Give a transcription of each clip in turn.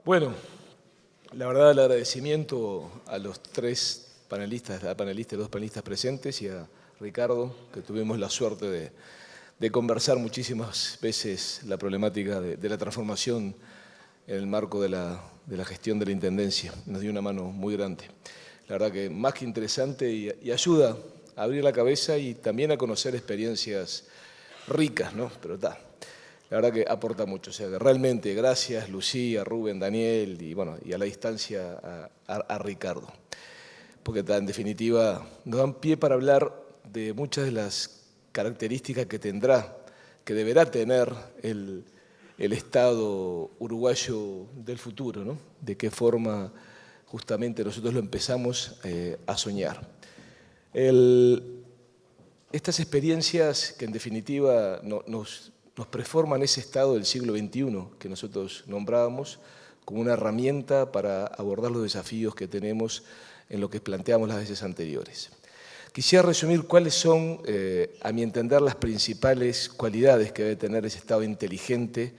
Bueno, la verdad el agradecimiento a los tres panelistas, a la panelista y los dos panelistas presentes y a Ricardo, que tuvimos la suerte de conversar muchísimas veces la problemática de la transformación en el marco de la gestión de la Intendencia. Nos dio una mano muy grande. La verdad que más que interesante y ayuda a abrir la cabeza y también a conocer experiencias ricas, ¿no? Pero está. La verdad que aporta mucho. O sea, que realmente gracias Lucía, Rubén, Daniel y, bueno, y a la distancia a Ricardo. Porque en definitiva nos dan pie para hablar de muchas de las características que tendrá, que deberá tener el Estado uruguayo del futuro, ¿no? De qué forma justamente nosotros lo empezamos a soñar. Estas experiencias que en definitiva nos preforman ese Estado del siglo XXI que nosotros nombrábamos como una herramienta para abordar los desafíos que tenemos en lo que planteamos las veces anteriores. Quisiera resumir cuáles son, a mi entender, las principales cualidades que debe tener ese Estado inteligente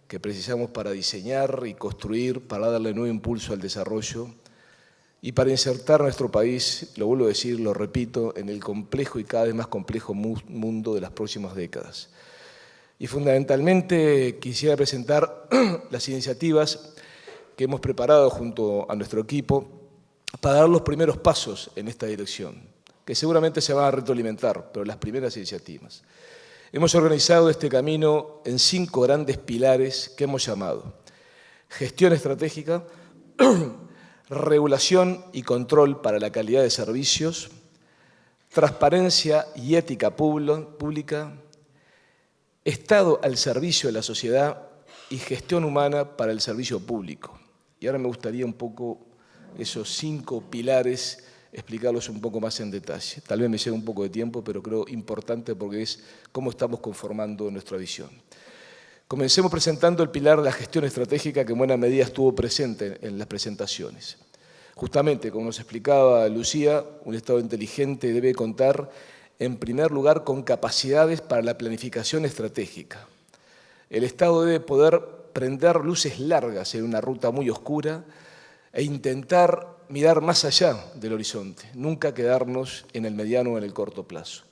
que precisamos para diseñar y construir, para darle nuevo impulso al desarrollo y para insertar a nuestro país, lo vuelvo a decir, lo repito, en el complejo y cada vez más complejo mundo de las próximas décadas. Y fundamentalmente quisiera presentar las iniciativas que hemos preparado junto a nuestro equipo para dar los primeros pasos en esta dirección, que seguramente se van a retroalimentar, pero las primeras iniciativas. Hemos organizado este camino en 5 grandes pilares que hemos llamado gestión estratégica, regulación y control para la calidad de servicios, transparencia y ética pública, Estado al servicio de la sociedad y gestión humana para el servicio público. Y ahora me gustaría un poco esos 5 pilares explicarlos un poco más en detalle. Tal vez me lleve un poco de tiempo, pero creo importante porque es cómo estamos conformando nuestra visión. Comencemos presentando el pilar de la gestión estratégica que en buena medida estuvo presente en las presentaciones. Justamente, como nos explicaba Lucía, un Estado inteligente debe contar en primer lugar con capacidades para la planificación estratégica. El Estado debe poder prender luces largas en una ruta muy oscura e intentar mirar más allá del horizonte, nunca quedarnos en el mediano o en el corto plazo,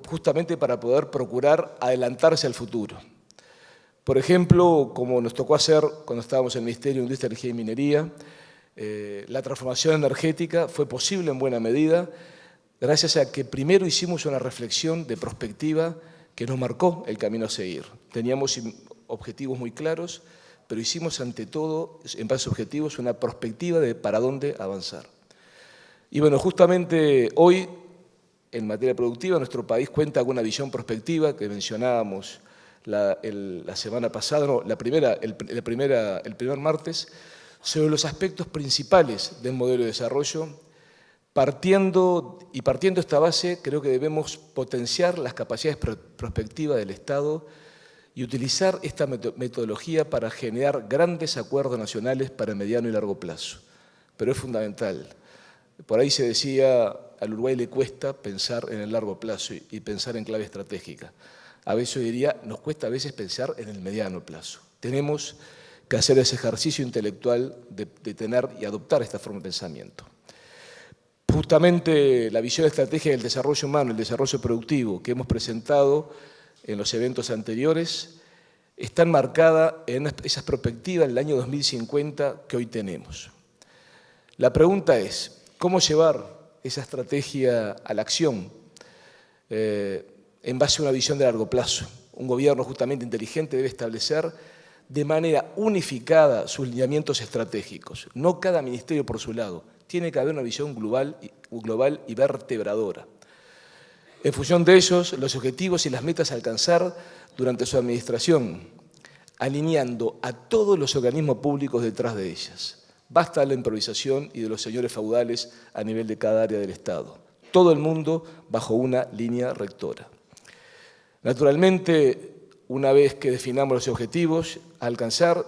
justamente para poder procurar adelantarse al futuro. Por ejemplo, como nos tocó hacer cuando estábamos en el Ministerio de Industria, Energía y Minería, la transformación energética fue posible en buena medida gracias a que primero hicimos una reflexión de prospectiva que nos marcó el camino a seguir. Teníamos objetivos muy claros, pero hicimos ante todo, en base a objetivos, una prospectiva de para dónde avanzar. Y bueno, justamente hoy, en materia productiva, nuestro país cuenta con una visión prospectiva que mencionábamos la semana pasada, no, el primer martes, sobre los aspectos principales del modelo de desarrollo. Partiendo esta base, creo que debemos potenciar las capacidades prospectivas del Estado y utilizar esta metodología para generar grandes acuerdos nacionales para mediano y largo plazo. Pero es fundamental. Por ahí se decía, al Uruguay le cuesta pensar en el largo plazo y pensar en clave estratégica. A veces yo diría, nos cuesta a veces pensar en el mediano plazo. Tenemos que hacer ese ejercicio intelectual de tener y adoptar esta forma de pensamiento. Justamente la visión estratégica del desarrollo humano, el desarrollo productivo que hemos presentado en los eventos anteriores, está enmarcada en esas perspectivas del año 2050 que hoy tenemos. La pregunta es, ¿cómo llevar esa estrategia a la acción en base a una visión de largo plazo? Un gobierno justamente inteligente debe establecer de manera unificada sus lineamientos estratégicos, no cada ministerio por su lado. Tiene que haber una visión global y vertebradora. En función de ellos, los objetivos y las metas a alcanzar durante su administración, alineando a todos los organismos públicos detrás de ellas. Basta de la improvisación y de los señores feudales a nivel de cada área del Estado. Todo el mundo bajo una línea rectora. Naturalmente, una vez que definamos los objetivos a alcanzar,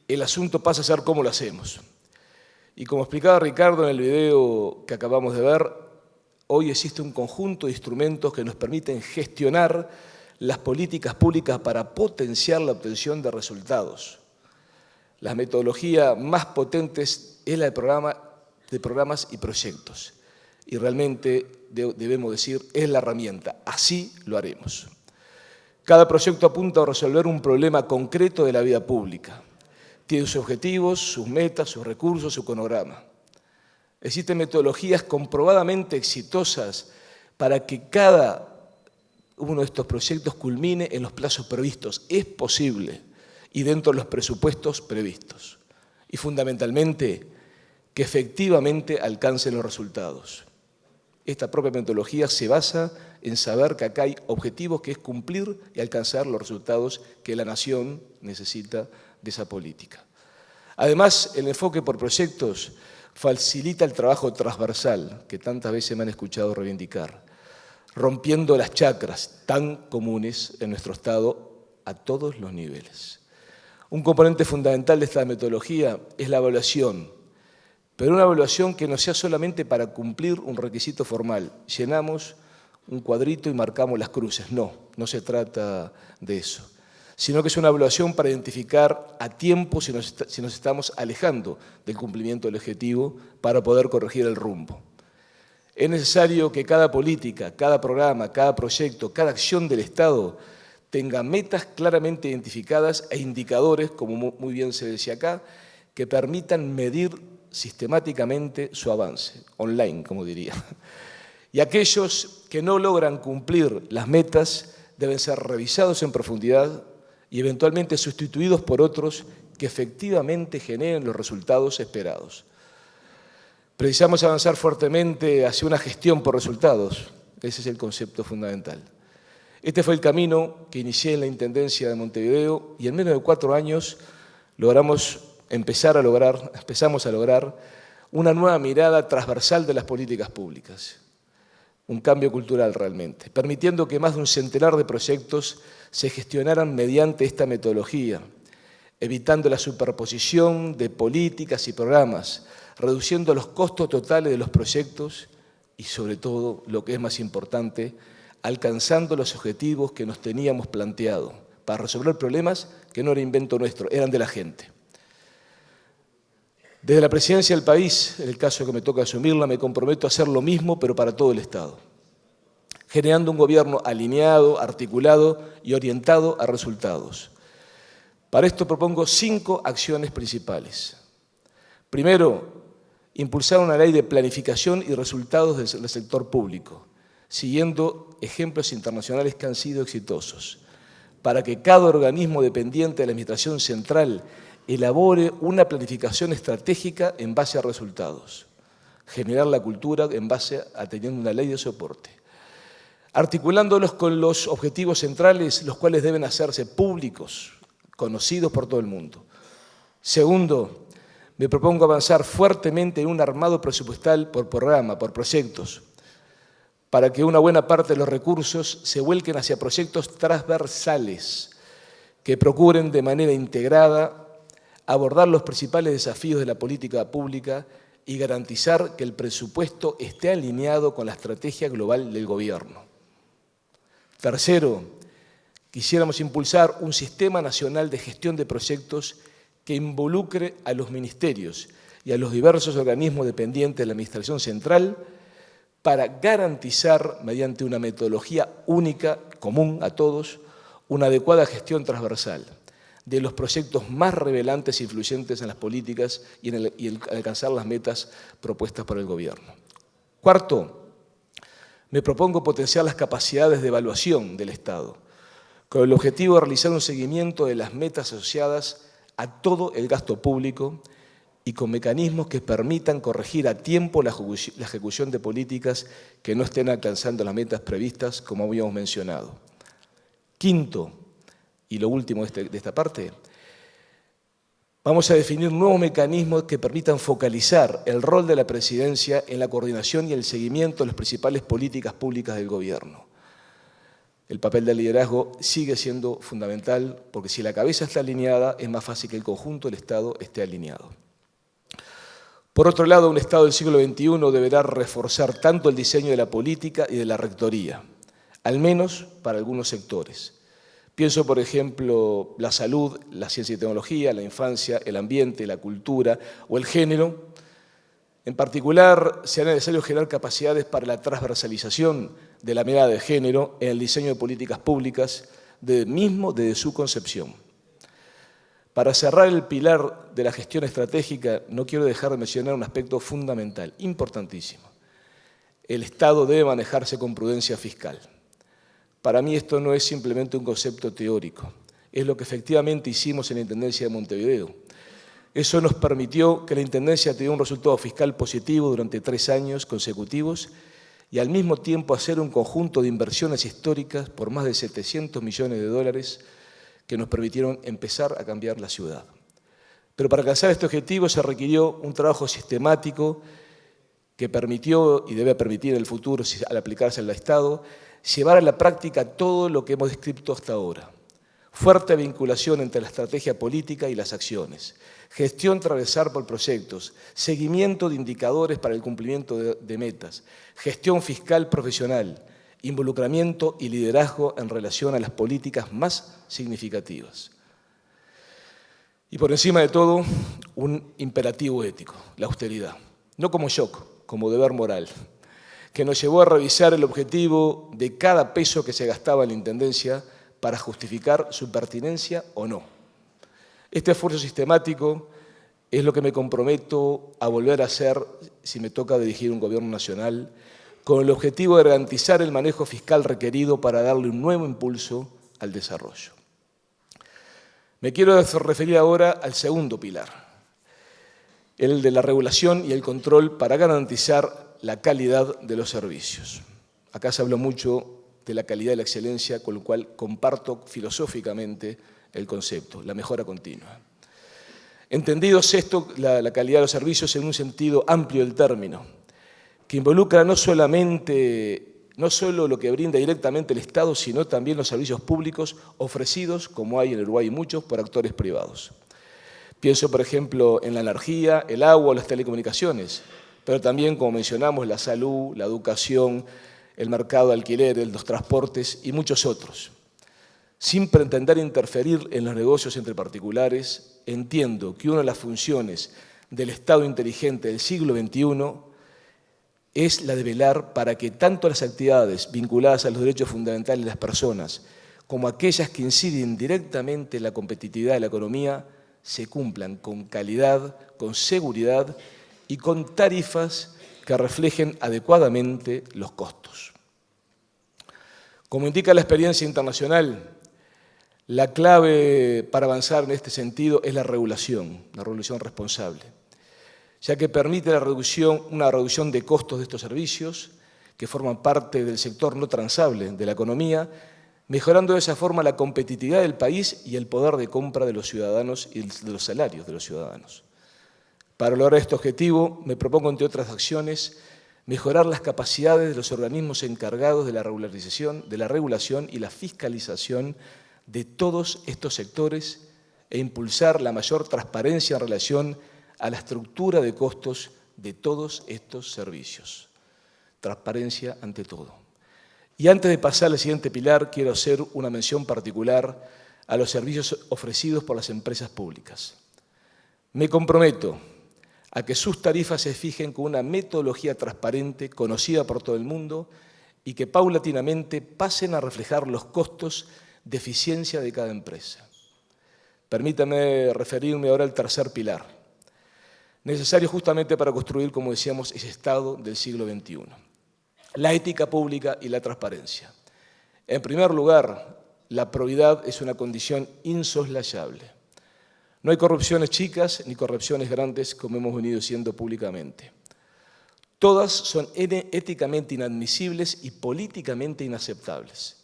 el asunto pasa a ser cómo lo hacemos. Y como explicaba Ricardo en el video que acabamos de ver, hoy existe un conjunto de instrumentos que nos permiten gestionar las políticas públicas para potenciar la obtención de resultados. La metodología más potente es la de programas y proyectos. Y realmente, debemos decir, es la herramienta. Así lo haremos. Cada proyecto apunta a resolver un problema concreto de la vida pública. Tiene sus objetivos, sus metas, sus recursos, su cronograma. Existen metodologías comprobadamente exitosas para que cada uno de estos proyectos culmine en los plazos previstos. Es posible y dentro de los presupuestos previstos. Y fundamentalmente, que efectivamente alcancen los resultados. Esta propia metodología se basa en saber que acá hay objetivos que es cumplir y alcanzar los resultados que la nación necesita de esa política. Además, el enfoque por proyectos facilita el trabajo transversal que tantas veces me han escuchado reivindicar, rompiendo las chacras tan comunes en nuestro Estado a todos los niveles. Un componente fundamental de esta metodología es la evaluación, pero una evaluación que no sea solamente para cumplir un requisito formal. Llenamos un cuadrito y marcamos las cruces. No se trata de eso, sino que es una evaluación para identificar a tiempo si nos estamos alejando del cumplimiento del objetivo para poder corregir el rumbo. Es necesario que cada política, cada programa, cada proyecto, cada acción del Estado tenga metas claramente identificadas e indicadores, como muy bien se decía acá, que permitan medir sistemáticamente su avance, online, como diría. Y aquellos que no logran cumplir las metas deben ser revisados en profundidad y eventualmente sustituidos por otros que efectivamente generen los resultados esperados. Precisamos avanzar fuertemente hacia una gestión por resultados. Ese es el concepto fundamental. Este fue el camino que inicié en la Intendencia de Montevideo y en menos de 4 años empezamos a lograr una nueva mirada transversal de las políticas públicas. Un cambio cultural realmente, permitiendo que más de un centenar de proyectos se gestionaran mediante esta metodología, evitando la superposición de políticas y programas, reduciendo los costos totales de los proyectos y, sobre todo, lo que es más importante, alcanzando los objetivos que nos teníamos planteado para resolver problemas que no era invento nuestro, eran de la gente. Desde la presidencia del país, en el caso que me toca asumirla, me comprometo a hacer lo mismo, pero para todo el Estado, generando un gobierno alineado, articulado y orientado a resultados. Para esto propongo 5 acciones principales. Primero, impulsar una ley de planificación y resultados del sector público, siguiendo ejemplos internacionales que han sido exitosos, para que cada organismo dependiente de la Administración Central elabore una planificación estratégica en base a resultados, generar la cultura en base a teniendo una ley de soporte, articulándolos con los objetivos centrales, los cuales deben hacerse públicos, conocidos por todo el mundo. Segundo, me propongo avanzar fuertemente en un armado presupuestal por programa, por proyectos, para que una buena parte de los recursos se vuelquen hacia proyectos transversales que procuren de manera integrada abordar los principales desafíos de la política pública y garantizar que el presupuesto esté alineado con la estrategia global del gobierno. Tercero, quisiéramos impulsar un sistema nacional de gestión de proyectos que involucre a los ministerios y a los diversos organismos dependientes de la Administración Central para garantizar, mediante una metodología única, común a todos, una adecuada gestión transversal de los proyectos más relevantes e influyentes en las políticas y en alcanzar las metas propuestas por el gobierno. Cuarto, me propongo potenciar las capacidades de evaluación del Estado, con el objetivo de realizar un seguimiento de las metas asociadas a todo el gasto público y con mecanismos que permitan corregir a tiempo la ejecución de políticas que no estén alcanzando las metas previstas, como habíamos mencionado. Quinto, y lo último de esta parte, vamos a definir nuevos mecanismos que permitan focalizar el rol de la presidencia en la coordinación y el seguimiento de las principales políticas públicas del gobierno. El papel del liderazgo sigue siendo fundamental porque si la cabeza está alineada es más fácil que el conjunto del Estado esté alineado. Por otro lado, un Estado del siglo XXI deberá reforzar tanto el diseño de la política y de la rectoría, al menos para algunos sectores, Pienso, por ejemplo, la salud, la ciencia y tecnología, la infancia, el ambiente, la cultura o el género. En particular, será necesario generar capacidades para la transversalización de la mirada de género en el diseño de políticas públicas, desde su concepción. Para cerrar el pilar de la gestión estratégica, no quiero dejar de mencionar un aspecto fundamental, importantísimo. El Estado debe manejarse con prudencia fiscal. Para mí esto no es simplemente un concepto teórico, es lo que efectivamente hicimos en la Intendencia de Montevideo. Eso nos permitió que la Intendencia tuviera un resultado fiscal positivo durante 3 años consecutivos y al mismo tiempo hacer un conjunto de inversiones históricas por más de 700 millones de dólares que nos permitieron empezar a cambiar la ciudad. Pero para alcanzar este objetivo se requirió un trabajo sistemático que permitió y debe permitir en el futuro, al aplicarse al Estado, llevar a la práctica todo lo que hemos descrito hasta ahora. Fuerte vinculación entre la estrategia política y las acciones, gestión transversal por proyectos, seguimiento de indicadores para el cumplimiento de metas, gestión fiscal profesional, involucramiento y liderazgo en relación a las políticas más significativas. Y por encima de todo, un imperativo ético, la austeridad, no como shock, como deber moral, que nos llevó a revisar el objetivo de cada peso que se gastaba en la Intendencia para justificar su pertinencia o no. Este esfuerzo sistemático es lo que me comprometo a volver a hacer si me toca dirigir un gobierno nacional, con el objetivo de garantizar el manejo fiscal requerido para darle un nuevo impulso al desarrollo. Me quiero referir ahora al segundo pilar, el de la regulación y el control para garantizar la calidad de los servicios. Acá se habló mucho de la calidad y la excelencia, con lo cual comparto filosóficamente el concepto, la mejora continua. Entendidos esto, la calidad de los servicios en un sentido amplio del término, que involucra no solo lo que brinda directamente el Estado, sino también los servicios públicos ofrecidos, como hay en Uruguay muchos, por actores privados. Pienso, por ejemplo, en la energía, el agua, las telecomunicaciones, pero también, como mencionamos, la salud, la educación, el mercado de alquileres, los transportes y muchos otros. Sin pretender interferir en los negocios entre particulares, entiendo que una de las funciones del Estado inteligente del siglo XXI es la de velar para que tanto las actividades vinculadas a los derechos fundamentales de las personas como aquellas que inciden directamente en la competitividad de la economía se cumplan con calidad, con seguridad y con tarifas que reflejen adecuadamente los costos. Como indica la experiencia internacional, la clave para avanzar en este sentido es la regulación responsable, ya que permite una reducción de costos de estos servicios que forman parte del sector no transable de la economía, mejorando de esa forma la competitividad del país y el poder de compra de los ciudadanos y de los salarios de los ciudadanos. Para lograr este objetivo, me propongo, entre otras acciones, mejorar las capacidades de los organismos encargados de la regularización, de la regulación y la fiscalización de todos estos sectores e impulsar la mayor transparencia en relación a la estructura de costos de todos estos servicios. Transparencia ante todo. Y antes de pasar al siguiente pilar, quiero hacer una mención particular a los servicios ofrecidos por las empresas públicas. Me comprometo a que sus tarifas se fijen con una metodología transparente, conocida por todo el mundo, y que paulatinamente pasen a reflejar los costos de eficiencia de cada empresa. Permítame referirme ahora al tercer pilar, necesario justamente para construir, como decíamos, ese Estado del siglo XXI. La ética pública y la transparencia. En primer lugar, la probidad es una condición insoslayable. No hay corrupciones chicas ni corrupciones grandes, como hemos venido diciendo públicamente. Todas son éticamente inadmisibles y políticamente inaceptables.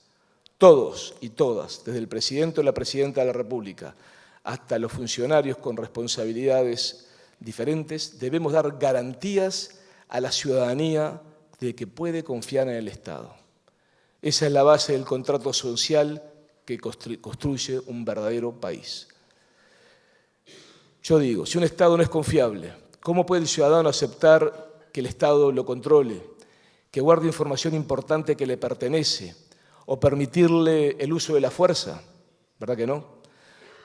Todos y todas, desde el presidente o la presidenta de la República hasta los funcionarios con responsabilidades diferentes, debemos dar garantías a la ciudadanía de que puede confiar en el Estado. Esa es la base del contrato social que construye un verdadero país. Yo digo, si un Estado no es confiable, ¿cómo puede el ciudadano aceptar que el Estado lo controle, que guarde información importante que le pertenece o permitirle el uso de la fuerza? ¿verdad que no?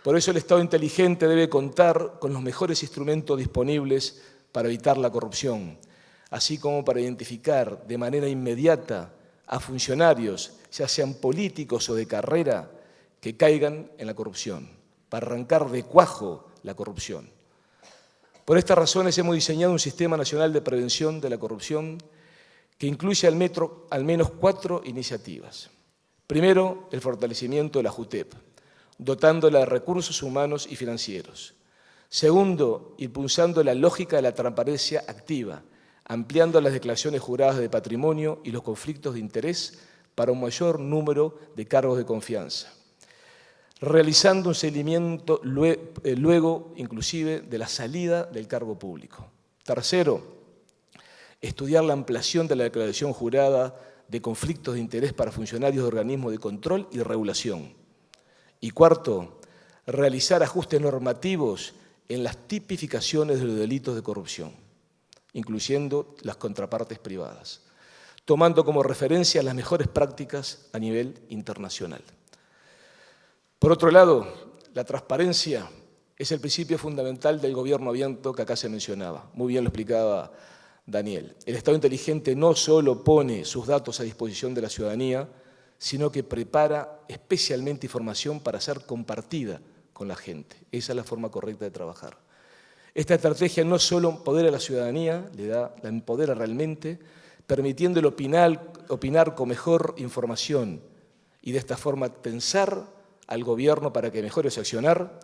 Por eso el Estado inteligente debe contar con los mejores instrumentos disponibles para evitar la corrupción, así como para identificar de manera inmediata a funcionarios, ya sean políticos o de carrera, que caigan en la corrupción, para arrancar de cuajo la corrupción. Por estas razones hemos diseñado un sistema nacional de prevención de la corrupción que incluye al menos 4 iniciativas. Primero, el fortalecimiento de la JUTEP, dotándola de recursos humanos y financieros. Segundo, impulsando la lógica de la transparencia activa, ampliando las declaraciones juradas de patrimonio y los conflictos de interés para un mayor número de cargos de confianza. Realizando un seguimiento luego, inclusive, de la salida del cargo público. Tercero, estudiar la ampliación de la declaración jurada de conflictos de interés para funcionarios de organismos de control y regulación. Y cuarto, realizar ajustes normativos en las tipificaciones de los delitos de corrupción, incluyendo las contrapartes privadas, tomando como referencia las mejores prácticas a nivel internacional. Por otro lado, la transparencia es el principio fundamental del gobierno abierto que acá se mencionaba. Muy bien lo explicaba Daniel. El Estado inteligente no solo pone sus datos a disposición de la ciudadanía, sino que prepara especialmente información para ser compartida con la gente. Esa es la forma correcta de trabajar. Esta estrategia no solo empodera a la ciudadanía, la empodera realmente, permitiéndole opinar con mejor información y de esta forma tensar al gobierno para que mejore su accionar,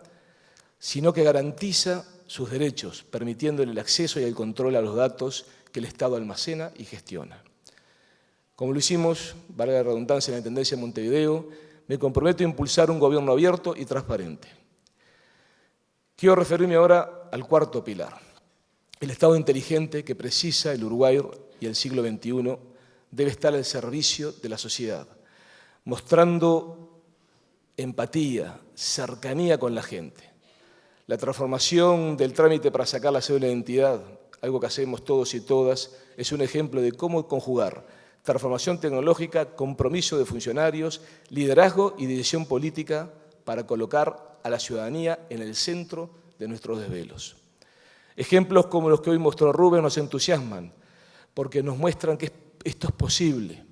sino que garantiza sus derechos, permitiéndole el acceso y el control a los datos que el Estado almacena y gestiona. Como lo hicimos, valga la redundancia, en la Intendencia de Montevideo, me comprometo a impulsar un gobierno abierto y transparente. Quiero referirme ahora al cuarto pilar, el Estado inteligente que precisa el Uruguay y el siglo XXI debe estar al servicio de la sociedad, mostrando empatía, cercanía con la gente. La transformación del trámite para sacar la cédula de identidad, algo que hacemos todos y todas, es un ejemplo de cómo conjugar transformación tecnológica, compromiso de funcionarios, liderazgo y decisión política para colocar a la ciudadanía en el centro de nuestros desvelos. Ejemplos como los que hoy mostró Rubén nos entusiasman porque nos muestran que esto es posible.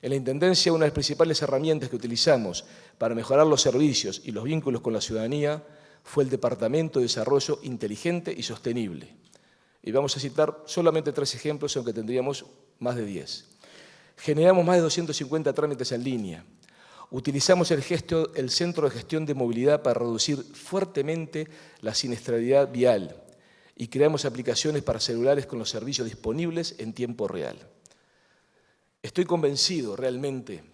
En la Intendencia, una de las principales herramientas que utilizamos para mejorar los servicios y los vínculos con la ciudadanía fue el Departamento de Desarrollo Inteligente y Sostenible. Y vamos a citar solamente 3 ejemplos, aunque tendríamos más de 10. Generamos más de 250 trámites en línea. Utilizamos el Centro de Gestión de Movilidad para reducir fuertemente la siniestralidad vial y creamos aplicaciones para celulares con los servicios disponibles en tiempo real. Estoy convencido realmente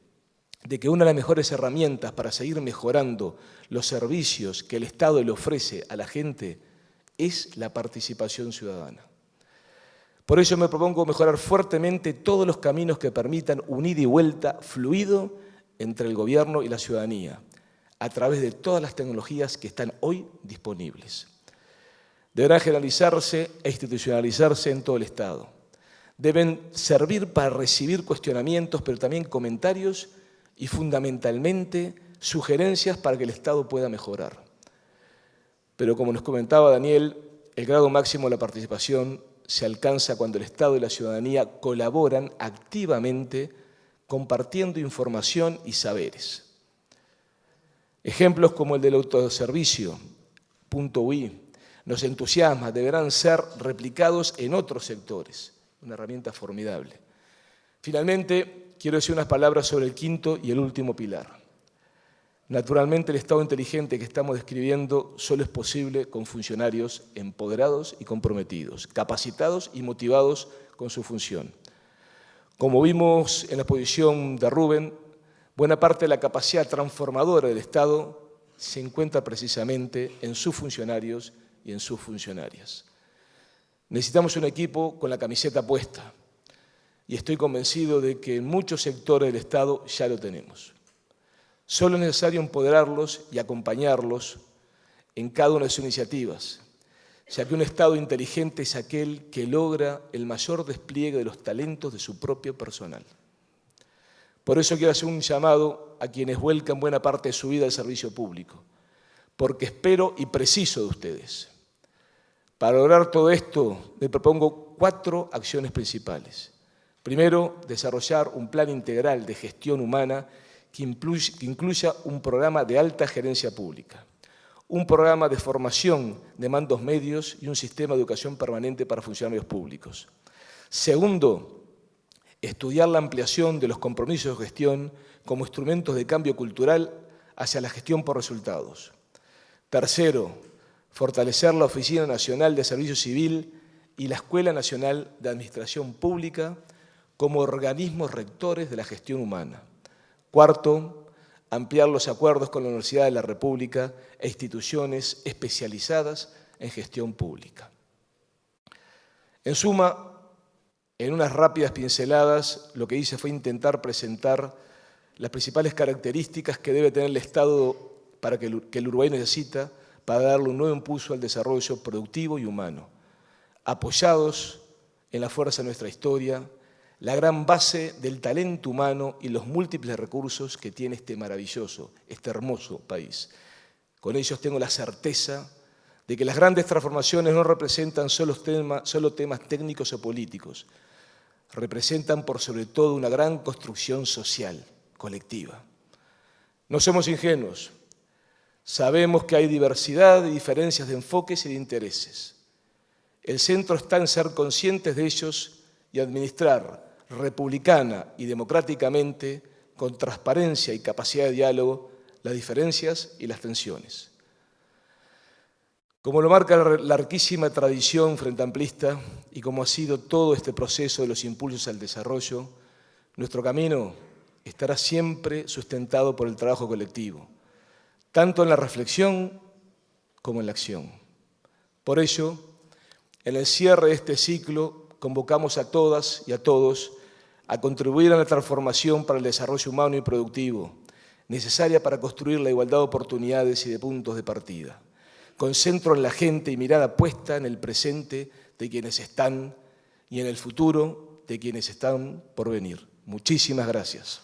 de que una de las mejores herramientas para seguir mejorando los servicios que el Estado le ofrece a la gente es la participación ciudadana. Por eso me propongo mejorar fuertemente todos los caminos que permitan un ida y vuelta fluido entre el gobierno y la ciudadanía, a través de todas las tecnologías que están hoy disponibles. Deberán generalizarse e institucionalizarse en todo el Estado. Deben servir para recibir cuestionamientos, pero también comentarios y fundamentalmente sugerencias para que el Estado pueda mejorar. Pero como nos comentaba Daniel, el grado máximo de la participación se alcanza cuando el Estado y la ciudadanía colaboran activamente compartiendo información y saberes. Ejemplos como el del autoservicio, .ui, nos entusiasma, deberán ser replicados en otros sectores. Una herramienta formidable. Finalmente, quiero decir unas palabras sobre el quinto y el último pilar. Naturalmente, el Estado inteligente que estamos describiendo solo es posible con funcionarios empoderados y comprometidos, capacitados y motivados con su función. Como vimos en la exposición de Rubén, buena parte de la capacidad transformadora del Estado se encuentra precisamente en sus funcionarios y en sus funcionarias. Necesitamos un equipo con la camiseta puesta y estoy convencido de que en muchos sectores del Estado ya lo tenemos. Solo es necesario empoderarlos y acompañarlos en cada una de sus iniciativas, ya que un Estado inteligente es aquel que logra el mayor despliegue de los talentos de su propio personal. Por eso quiero hacer un llamado lado a quienes vuelcan buena parte de su vida al servicio público, porque espero y preciso de ustedes. Para lograr todo esto, me propongo 4 acciones principales. Primero, desarrollar un plan integral de gestión humana que incluya un programa de alta gerencia pública, un programa de formación de mandos medios y un sistema de educación permanente para funcionarios públicos. Segundo, estudiar la ampliación de los compromisos de gestión como instrumentos de cambio cultural hacia la gestión por resultados. Tercero, fortalecer la Oficina Nacional de Servicio Civil y la Escuela Nacional de Administración Pública como organismos rectores de la gestión humana. Cuarto, ampliar los acuerdos con la Universidad de la República e instituciones especializadas en gestión pública. En suma, en unas rápidas pinceladas, lo que hice fue intentar presentar las principales características que debe tener el Estado para que el Uruguay necesita para darle un nuevo impulso al desarrollo productivo y humano, apoyados en la fuerza de nuestra historia, la gran base del talento humano y los múltiples recursos que tiene este maravilloso, este hermoso país. Con ellos tengo la certeza de que las grandes transformaciones no representan solo temas técnicos o políticos, representan por sobre todo una gran construcción social, colectiva. No somos ingenuos, sabemos que hay diversidad y diferencias de enfoques y de intereses. El centro está en ser conscientes de ellos y administrar republicana y democráticamente, con transparencia y capacidad de diálogo, las diferencias y las tensiones. Como lo marca la larguísima tradición frenteamplista y como ha sido todo este proceso de los impulsos al desarrollo, nuestro camino estará siempre sustentado por el trabajo colectivo, tanto en la reflexión como en la acción. Por ello, en el cierre de este ciclo, convocamos a todas y a todos a contribuir a la transformación para el desarrollo humano y productivo, necesaria para construir la igualdad de oportunidades y de puntos de partida, con centro en la gente y mirada puesta en el presente de quienes están y en el futuro de quienes están por venir. Muchísimas gracias.